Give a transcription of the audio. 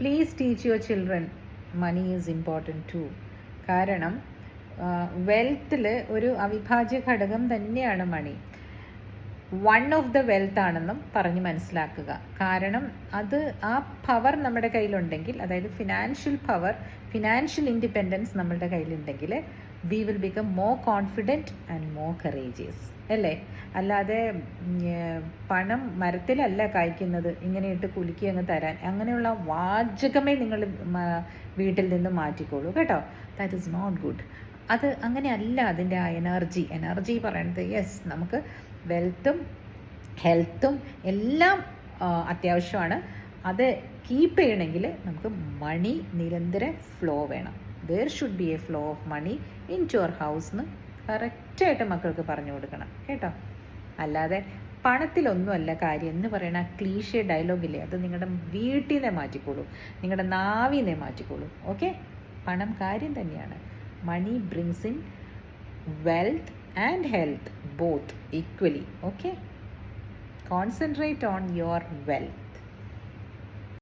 Please teach your children money is important too. കാരണം വെൽത്തിൽ ഒരു അവിഭാജ്യ ഘടകം തന്നെയാണ് money. One of the wealth ആണെന്നും പറഞ്ഞ് മനസ്സിലാക്കുക. കാരണം അത് ആ പവർ നമ്മുടെ കയ്യിലുണ്ടെങ്കിൽ, അതായത് ഫിനാൻഷ്യൽ പവർ, ഫിനാൻഷ്യൽ ഇൻഡിപെൻഡൻസ് നമ്മളുടെ കയ്യിലുണ്ടെങ്കിൽ we will become more confident and more courageous, അല്ലേ? അല്ലാതെ പണം മരത്തിലല്ല കായ്ക്കുന്നത്, ഇങ്ങനെ ഇട്ട് കുലുക്കി അങ്ങ് തരാൻ, അങ്ങനെയുള്ള വാചകമേ നിങ്ങൾ വീട്ടിൽ നിന്ന് മാറ്റിക്കോളൂ കേട്ടോ. That is not good. അത് അങ്ങനെയല്ല. അതിൻ്റെ ആ എനർജി പറയുന്നത്, യെസ്, നമുക്ക് വെൽത്തും ഹെൽത്തും എല്ലാം അത്യാവശ്യമാണ്. അത് കീപ്പ് ചെയ്യണമെങ്കിൽ നമുക്ക് മണി നിരന്തരം ഫ്ലോ വേണം. There should be a flow of money into our house എന്ന് കറക്റ്റായിട്ട് മക്കൾക്ക് പറഞ്ഞു കൊടുക്കണം കേട്ടോ. അല്ലാതെ പണത്തിലൊന്നുമല്ല കാര്യം എന്ന് പറയുന്ന ക്ലീഷേ ഡയലോഗില്ലേ, അത് നിങ്ങളുടെ വീട്ടിൽ നിന്നേ മാറ്റിക്കോളൂ, നിങ്ങളുടെ നാവിൽ നിന്നേ മാറ്റിക്കോളൂ. ഓക്കെ, പണം കാര്യം തന്നെയാണ്. Money brings in wealth and health both equally. Okay, concentrate on your wealth.